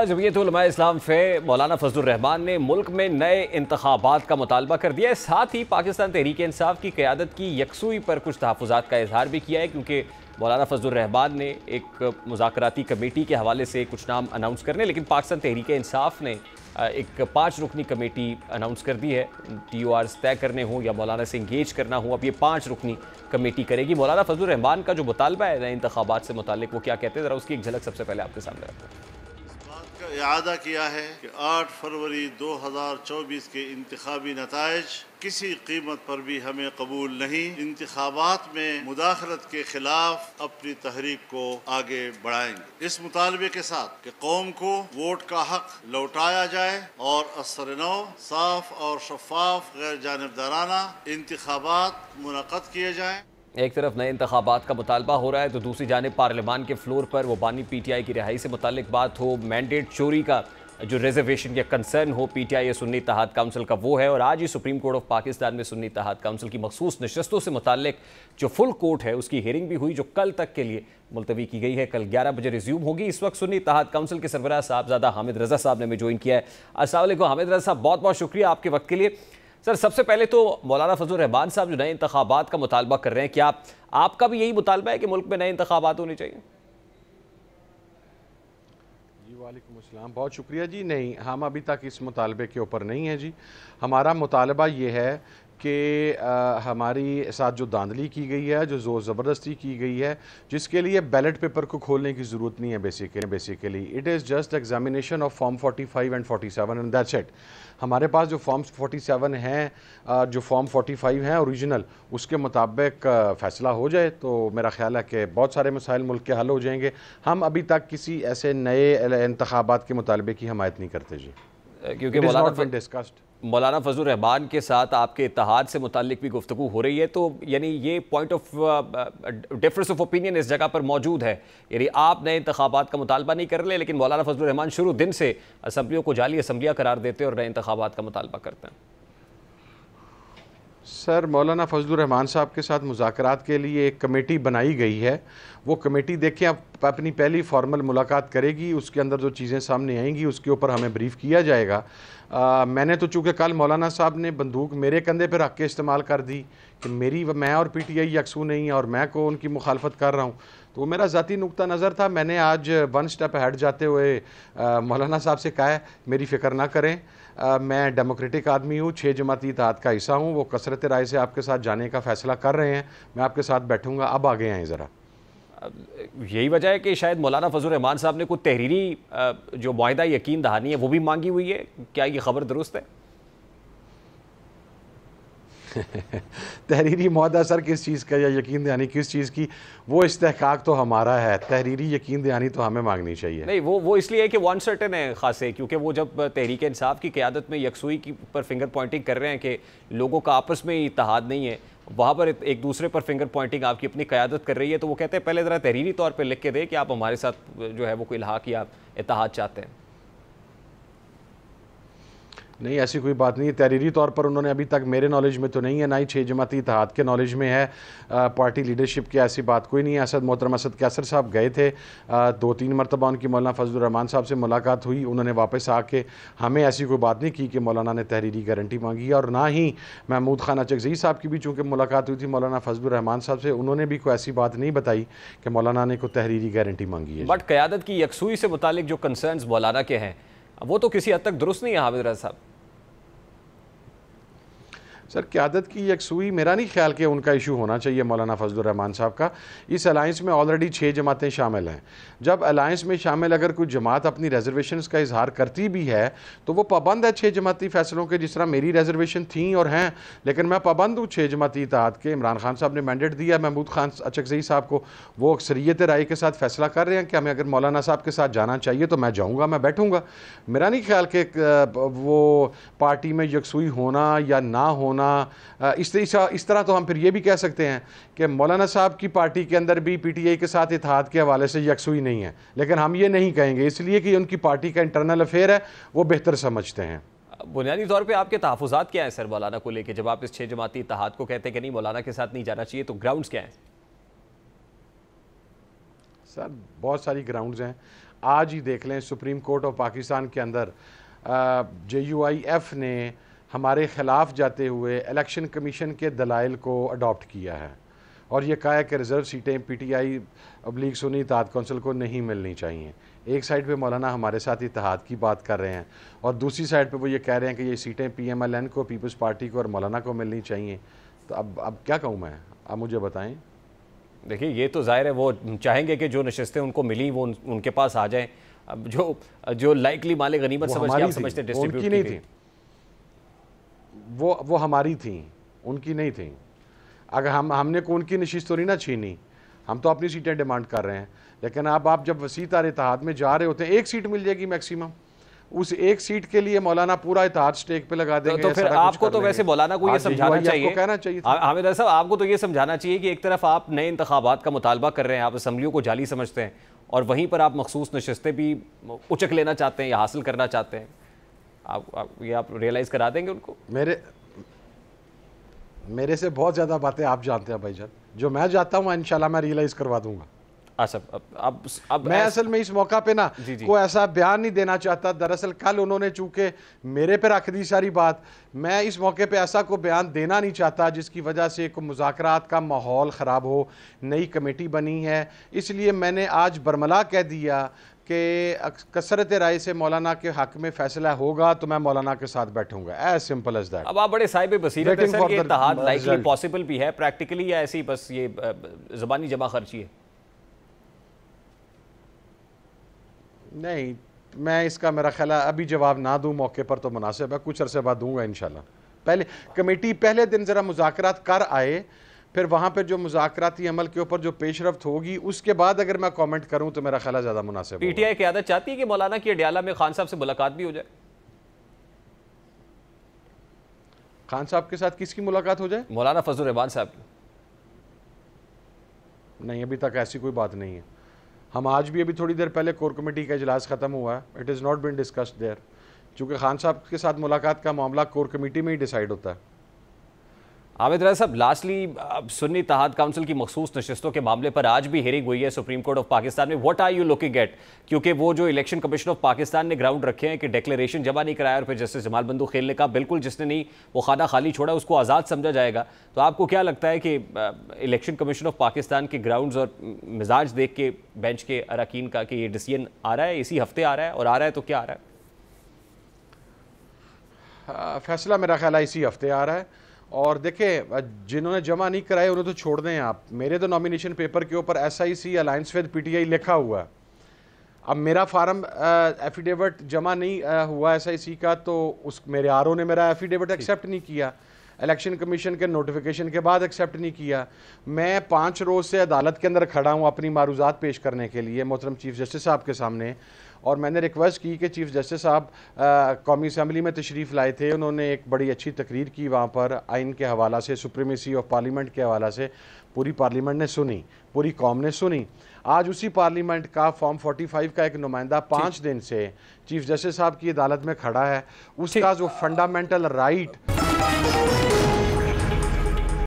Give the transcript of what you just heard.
जमीयत उलमा इस्लाम फे मौलाना फजलुर रहमान ने मुल्क में नए इंतखाबात का मुतालबा कर दिया है। साथ ही पाकिस्तान तहरीक इंसाफ की क़यादत की यकसुई पर कुछ तहफ़्फ़ुज़ात का इजहार भी किया है, क्योंकि मौलाना फजलुर रहमान ने एक मुज़ाकराती कमेटी के हवाले से कुछ नाम अनाउंस करने, लेकिन पाकिस्तान तहरीक इंसाफ ने एक 5 रुकनी कमेटी अनाउंस कर दी है। TORs तय करने हों या मौलाना से इंगेज करना हो, अब ये 5 रुकनी कमेटी करेगी। मौलाना फजलुर रहमान का जो मुतालबा है नए इंतखाबात से मुतालिक, वो क्या कहते हैं, ज़रा उसकी एक झलक सबसे पहले आपके सामने रखते हैं। इआदा किया है कि 8 फरवरी 2024 के इंतखाबी नताइज किसी कीमत पर भी हमें कबूल नहीं। इंतखाबात में मुदाखलत के खिलाफ अपनी तहरीक को आगे बढ़ाएंगे, इस मुतालबे के साथ कि कौम को वोट का हक लौटाया जाए और असर-ए-नौ साफ और शफाफ गैर जानिबदाराना इंतखाबात मुनक़्क़द किए जाएँ। एक तरफ नए इंतखाबात का मुतालबा हो रहा है तो दूसरी जानिब पार्लियामान के फ्लोर पर वो बानी PTI की रिहाई से मुतालिक बात हो, मैंडेट चोरी का जो रिजर्वेशन या कंसर्न हो PTI या सुन्नी इत्तेहाद काउंसिल का, वो है। और आज ही सुप्रीम कोर्ट ऑफ पाकिस्तान में सुन्नी इत्तेहाद काउंसिल की मखसूस नशस्तों से मुतालिक जो फुल कोर्ट है उसकी हियरिंग भी हुई, जो कल तक के लिए मुलतवी की गई है। कल 11 बजे रिज्यूम होगी। इस वक्त सुन्नी इत्तेहाद काउंसिल के सरबराह साहबजादा हामिद रज़ा साहब ने हमें ज्वाइन किया है। अस्सलाम वालेकुम हामिद रज़ा साहब, बहुत बहुत शुक्रिया आपके वक्त के लिए। सर, सबसे पहले तो मौलाना फजलुर रहमान साहब जो नए इंतखाबात का मुतालबा कर रहे हैं, क्या आपका भी यही मुतालबा है कि मुल्क में नए इंतखाबात होने चाहिए? जी वालेकुम अस्सलाम, बहुत शुक्रिया जी। नहीं, हम अभी तक इस मुतालबे के ऊपर नहीं है जी। हमारा मुतालबा ये है कि हमारी साथ जो धांधली की गई है, जो ज़ोर ज़बरदस्ती की गई है, जिसके लिए बैलेट पेपर को खोलने की ज़रूरत नहीं है। Basically it is just examination of form 45 and 47 and that's it. हमारे पास जो फॉर्म्स 47 हैं, जो फॉर्म 45 हैं ओरिजिनल, उसके मुताबिक फ़ैसला हो जाए तो मेरा ख्याल है कि बहुत सारे मसाइल मुल्क के हल हो जाएंगे। हम अभी तक किसी ऐसे नए इंतखाबात के मुतालबे की हमायत नहीं करते जी, क्योंकि मौलाना फजलुर रहमान के साथ आपके इत्तेहाद से मुतालिक भी गुफ्तगू हो रही है, तो यानी ये point of difference of opinion इस जगह पर मौजूद है। यानी आप नए इंतखाबात का मुतालबा नहीं कर रहे, लेकिन मौलाना फजलुर रहमान शुरू दिन से असम्बलियों को जाली असम्बलियाँ करार देते और नए इंतखाबात का मुतालबा करते हैं। सर, मौलाना फजलुर रहमान साहब के साथ मुज़ाकरात के लिए एक कमेटी बनाई गई है। वो कमेटी देखें अब अपनी पहली फॉर्मल मुलाकात करेगी, उसके अंदर जो चीज़ें सामने आएंगी उसके ऊपर हमें ब्रीफ़ किया जाएगा। मैंने तो चूँकि कल मौलाना साहब ने बंदूक मेरे कंधे पर रख के इस्तेमाल कर दी कि मैं और PTI यकसू नहीं है और मैं को उनकी मुखालफत कर रहा हूँ, तो वो मेरा ज़ाती नुक्ता नज़र था। मैंने आज 1 स्टेप हेड जाते हुए मौलाना साहब से कहा है मेरी फ़िक्र ना करें, मैं डेमोक्रेटिक आदमी हूँ, 6 जमाती इत्तेहाद का हिस्सा हूँ। वो कसरत राय से आपके साथ जाने का फ़ैसला कर रहे हैं, मैं आपके साथ बैठूँगा, अब आगे आएँ ज़रा। यही वजह है कि शायद मौलाना फजलुर रहमान साहब ने कोई तहरीरी जो मुआहिदा यकीन दहानी है वो भी मांगी हुई है, क्या ये खबर दुरुस्त है? तहरीरी मुआहदा सर किस चीज़ का या यकीन दहानी किस चीज़ की, वो इस्तेहकाक तो हमारा है, तहरीरी यकीन दहानी तो हमें मांगनी चाहिए। नहीं, वो इसलिए है कि वन सर्टन है खासे, क्योंकि वो जब तहरीक इंसाफ की क़यादत में यकसुई की पर फिंगर पॉइंटिंग कर रहे हैं कि लोगों का आपस में इत्तेहाद नहीं है, वहाँ पर एक दूसरे पर फिंगर पॉइंटिंग आपकी अपनी क़यादत कर रही है, तो वो कहते हैं पहले ज़रा तहरीरी तौर पर लिख के दें कि आप हमारे साथ जो है वो कोई इल्हाक या इत्तेहाद चाहते हैं। नहीं, ऐसी कोई बात नहीं है। तहरीरी तौर पर उन्होंने अभी तक मेरे नॉलेज में तो नहीं है, ना ही 6 जमाती इत्तेहाद के नॉलेज में है। पार्टी लीडरशिप की ऐसी बात कोई नहीं है। मोहतरम असद कैसर साहब गए थे, 2-3 मरतबा उनकी मौलाना फजलुर रहमान साहब से मुलाकात हुई। उन्होंने वापस आके हमें ऐसी कोई बात नहीं की कि मौलाना ने तहरीरी गारंटी मांगी है, और ना ही महमूद खान अचकज़ई साहब की भी चूँकि मुलाकात हुई थी मौलाना फजलुर रहमान साहब से, उन्होंने भी कोई ऐसी बात नहीं बताई कि मौलाना ने कोई तहरीरी गारंटी मांगी है। बट क़यादत की यकसुई से मुतालिक जो कंसर्न्स मौलाना के हैं वो तो किसी हद तक दुरुस्त नहीं है हामिद रज़ा साहब। सर, क़यादत की यकसुई मेरा नहीं ख्याल कि उनका इशू होना चाहिए मौलाना फजलुर रहमान साहब का। इस अलायंस में ऑलरेडी 6 जमातें शामिल हैं। जब अलायंस में शामिल अगर कोई जमात अपनी रिजर्वेशंस का इजहार करती भी है तो वो पाबंद है 6 जमाती फ़ैसलों के, जिस तरह मेरी रिजर्वेशन थी और हैं, लेकिन मैं पाबंद हूँ 6 जमाती इत्तेहाद के। इमरान खान साहब ने मैंडेट दिया महमूद खान अचकज़ई साहब को, वो अक्सरियत राय के साथ फ़ैसला कर रहे हैं कि हमें अगर मौलाना साहब के साथ जाना चाहिए तो मैं जाऊँगा, मैं बैठूँगा। मेरा नहीं ख्याल कि वो पार्टी में यकसुई होना या ना होना, इस तरह तो हम फिर ये भी कह सकते हैं कि मौलाना साहब की पार्टी के अंदर भी PTI के साथ इत्तेहाद के हवाले से यकसुई नहीं है, लेकिन हम ये नहीं कहेंगे इसलिए कि उनकी पार्टी का इंटरनल अफेयर है, वो बेहतर समझते हैं। बुनियादी तौर पे आपके तहफ़्फ़ुज़ात क्या हैं सर मौलाना को लेके, जब आप इस 6 जमाती इत्तेहाद को कहते हैं कि नहीं मौलाना के साथ नहीं जाना चाहिए, तो ग्राउंड्स क्या हैं? सर, बहुत सारी ग्राउंड्स हैं। आज ही देख लें सुप्रीम कोर्ट ऑफ पाकिस्तान के अंदर JUIF ने हमारे ख़िलाफ़ जाते हुए इलेक्शन कमीशन के दलाइल को अडॉप्ट किया है और ये कहा है कि रिज़र्व सीटें PTI सुन्नी इत्तेहाद कौंसिल को नहीं मिलनी चाहिए। एक साइड पे मौलाना हमारे साथ इत्तेहाद की बात कर रहे हैं और दूसरी साइड पे वो ये कह रहे हैं कि ये सीटें PMLN को, पीपल्स पार्टी को और मौलाना को मिलनी चाहिए। तो अब क्या कहूँ मैं, आप मुझे बताएं। देखिए ये तो जाहिर है वो चाहेंगे कि जो नशिस्तें उनको मिली वो उनके पास आ जाएं। अब जो लाइकली माले गनीमत समझ के आप समझते डिस्ट्रीब्यूट उनकी नहीं थी, वो हमारी थी, उनकी नहीं थी। अगर हमने को उनकी नशिस्त तो नहीं ना छीनी, हम तो अपनी सीटें डिमांड कर रहे हैं। लेकिन अब आप जब वसी तार इत्तेहाद में जा रहे होते हैं, एक सीट मिल जाएगी मैक्सिमम, उस एक सीट के लिए मौलाना पूरा इत्तेहाद स्टेक पे लगा देंगे। तो फिर आपको तो वैसे मौलाना को ये समझाना चाहिए, कहना चाहिए हामिद साहब, आपको तो ये समझाना चाहिए कि एक तरफ आप नए इंतखाबात का मुतालबा कर रहे हैं, आप असम्बलियों को जाली समझते हैं और वहीं पर आप मखसूस नशिस्तें भी उचक लेना चाहते हैं या हासिल करना चाहते हैं। आप रियलाइज करा देंगे उनको? मेरे से बहुत ज़्यादा बातें आप जानते हैं भाईजान, जो मैं जाता हूँ इंशाल्लाह मैं रियलाइज़ करवा दूंगा। अच्छा, अब मैं असल में इस मौका पे ना कोई ऐसा बयान नहीं देना चाहता। दरअसल कल उन्होंने चूंकि मेरे पे रख दी सारी बात, मैं इस मौके पे ऐसा कोई बयान देना नहीं चाहता जिसकी वजह से कोई मुज़ाकरात का माहौल ख़राब हो। नई कमेटी बनी है, इसलिए मैंने आज बरमला कह दिया कि कसरत राय से मौलाना के हक में फैसला होगा तो मैं मौलाना के साथ बैठूंगा। As simple as that. अब आप बड़े साहिब बसीरत हैं सर, ये इत्तेहाद लाइकली पॉसिबल भी है प्रैक्टिकली या ऐसे ही बस ये ज़बानी जमा खर्ची है? नहीं, मैं इसका मेरा ख्याल है अभी जवाब ना दूं मौके पर तो मुनासिब है, कुछ अरसे बाद दूंगा इंशाल्लाह। पहले कमेटी पहले दिन ज़रा मुज़ाकरात कर आए, फिर वहाँ पर जो मुज़ाकराती अमल के ऊपर जो पेशरफ्त होगी उसके बाद अगर मैं कमेंट करूँ तो मेरा ख्याल है ज़्यादा मुनासिब। PTI क़यादत चाहती है कि मौलाना की अडयाला में खान साहब से मुलाकात भी हो जाए? खान साहब के साथ किसकी मुलाकात हो जाए? मौलाना फजल रहमान साहब की। नहीं, अभी तक ऐसी कोई बात नहीं है। हम आज भी अभी थोड़ी देर पहले कोर कमेटी का इजलास ख़त्म हुआ है, it is not been discussed there, चूँकि खान साहब के साथ मुलाकात का मामला कोर कमेटी में ही डिसाइड होता है। आबिद रज़ा साहब, लास्टली सुन्नी इत्तेहाद काउंसिल की मखसूस नशिस्तों के मामले पर आज भी हेयरिंग हुई है सुप्रीम कोर्ट ऑफ पाकिस्तान में। What are you looking at? क्योंकि वो जो इलेक्शन कमीशन ऑफ पाकिस्तान ने ग्राउंड रखे हैं कि डिक्लेरेशन जमा नहीं कराया और फिर जस्टिस जमाल बंदू खेल ने कहा बिल्कुल जिसने नहीं वो खाना खाली छोड़ा उसको आज़ाद समझा जाएगा। तो आपको क्या लगता है कि इलेक्शन कमीशन ऑफ पाकिस्तान के ग्राउंड्स और मिजाज देख के बेंच के अरकान का कि ये डिसीजन आ रहा है, इसी हफ्ते आ रहा है, और आ रहा है तो क्या आ रहा है? फैसला मेरा ख्याल है इसी हफ्ते आ रहा है। और देखें, जिन्होंने जमा नहीं कराए उन्हें तो छोड़ दें आप। मेरे तो नॉमिनेशन पेपर के ऊपर SIC अलायंस विद PTI लिखा हुआ है। अब मेरा फार्म एफिडेविट जमा नहीं हुआ SIC का, तो उस मेरे RO ने मेरा एफिडेविट एक्सेप्ट नहीं किया, इलेक्शन कमीशन के नोटिफिकेशन के बाद एक्सेप्ट नहीं किया। मैं 5 रोज़ से अदालत के अंदर खड़ा हूँ अपनी मारूजात पेश करने के लिए मोहतरम चीफ जस्टिस साहब के सामने, और मैंने रिक्वेस्ट की कि चीफ जस्टिस साहब कौमी असम्बली में तशरीफ़ लाए थे, उन्होंने एक बड़ी अच्छी तकरीर की वहाँ पर आइन के हवाला से, सुप्रीमेसी ऑफ पार्लियामेंट के हवाला से। पूरी पार्लियामेंट ने सुनी, पूरी कौम ने सुनी। आज उसी पार्लियामेंट का फॉर्म 45 का एक नुमाइंदा 5 दिन से चीफ जस्टिस साहब की अदालत में खड़ा है, उसका जो फंडामेंटल राइट